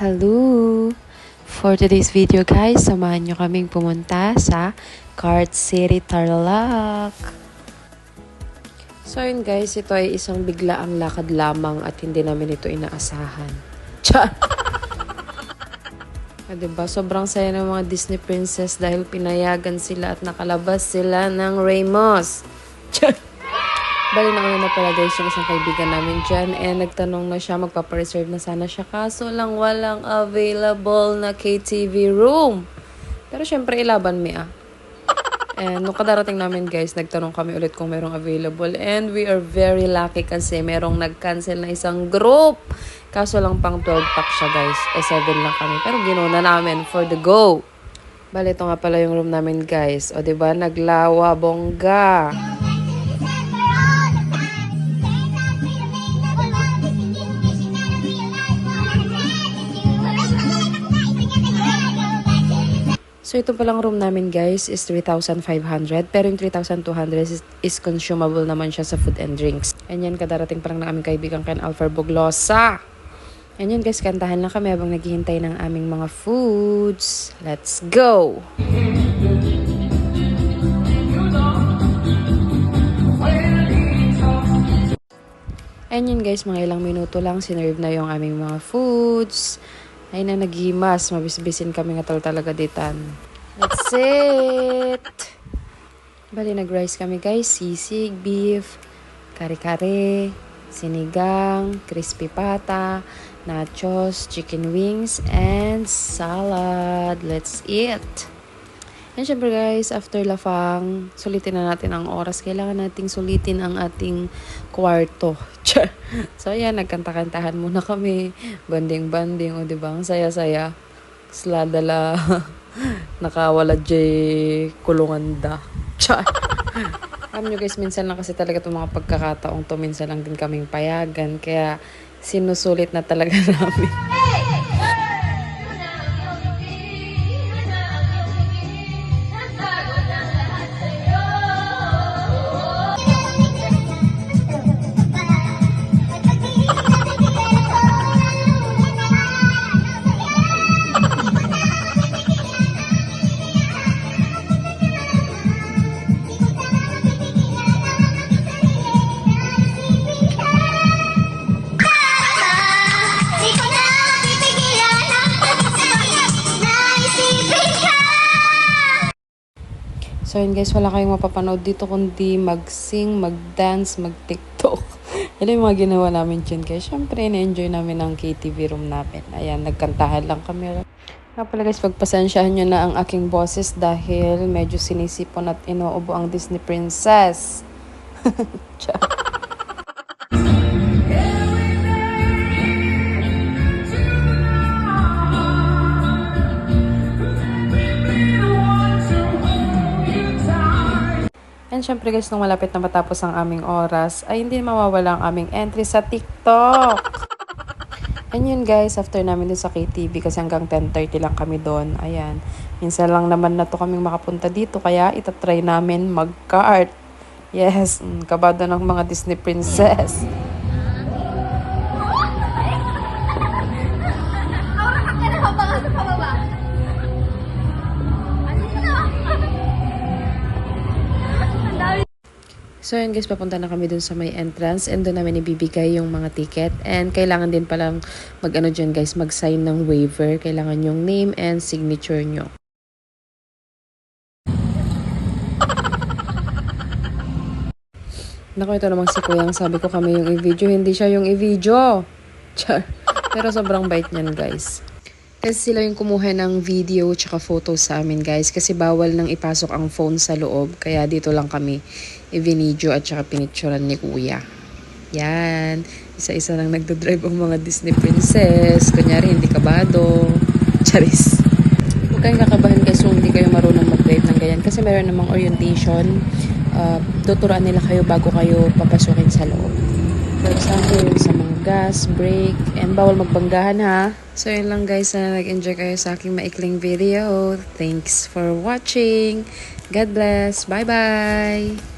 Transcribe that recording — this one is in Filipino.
Hello! For today's video guys, samahan nyo kaming pumunta sa Cart City, Tarlac. So yun guys, ito ay isang biglaang lakad lamang at hindi namin ito inaasahan. Char! Diba? Sobrang saya ng mga Disney princess dahil pinayagan sila at nakalabas sila ng Ramos. Char! Bali na pala guys yung isang kaibigan namin dyan and nagtanong na siya, magpapareserve na sana siya kaso lang walang available na KTV room. Pero syempre ilaban mi ah. And nung kadarating namin guys, nagtanong kami ulit kung merong available and we are very lucky kasi merong nag-cancel na isang group. Kaso lang pang 12 pack siya guys, 7 lang kami pero ginuna namin for the go. Bali ito nga pala yung room namin guys, o diba naglawa bongga. So, ito palang room namin guys is 3,500 pero yung 3,200 is consumable naman siya sa food and drinks. And yan, kadarating pa lang ng aming kaibigan Ken Alfred Buglosa. And yan guys, kantahan lang kami habang naghihintay ng aming mga foods. Let's go! And yun guys, mga ilang minuto lang sinerve na yung aming mga foods. Ay na naghimas, mabisbisin kami nga talaga ditan. That's it! Bali nag-rice kami guys, sisig, beef, kare-kare, sinigang, crispy pata, nachos, chicken wings, and salad. Let's eat! And syempre guys, after lafang, sulitin na natin ang oras. Kailangan nating sulitin ang ating kwarto. So ayan, nagkanta-kantahan muna kami. Banding-banding, o diba? Ang saya-saya. Sladala. Nakawala jay kulungan da. Alam nyo guys, minsan lang kasi talaga itong mga pagkakataong to. Minsan lang din kaming payagan. Kaya sinusulit na talaga namin. So yun guys, wala kayong mapapanood dito kundi mag-sing, mag-dance, mag-tiktok. Yan yung mga ginawa namin dyan guys. Siyempre, na-enjoy namin ang KTV room namin. Ayan, nagkantahan lang kami. Nga pala guys, pagpasensyahan nyo na ang aking boses dahil medyo sinisipon at inuubo ang Disney princess. And syempre guys, nung malapit na matapos ang aming oras, ay hindi mawawala ang aming entry sa TikTok. And yun guys, after namin dun sa KTV, kasi hanggang 10:30 lang kami doon. Ayan, minsan lang naman na to kaming makapunta dito, kaya itatry namin mag-cart. Yes, kabado ng mga Disney princess. So yun guys, papunta na kami dun sa may entrance and doon namin ibibigay yung mga ticket. And kailangan din palang mag-ano dyan guys, mag-sign ng waiver. Kailangan yung name and signature nyo. Naku, ito namang si Kuyang, sabi ko kami yung i-video, hindi siya yung i-video. Char. Pero sobrang bait niyan guys. Kasi sila yung kumuha ng video tsaka photo sa amin guys. Kasi bawal nang ipasok ang phone sa loob. Kaya dito lang kami i-video at tsaka pinicturan ni Kuya. Yan. Isa-isa lang nagdodrive ang mga Disney princess. Kunyari hindi kabado. Charis. Huwag kayong kakabahan guys kung hindi kayo marunong mag-drive ng ganyan. Kasi meron namang orientation. Tuturuan nila kayo bago kayo papasukin sa loob. For example, sa mga gas, brake, and bawal magbanggahan ha. So yun lang guys, na nag-enjoy kayo sa aking maikling video. Thanks for watching. God bless. Bye-bye!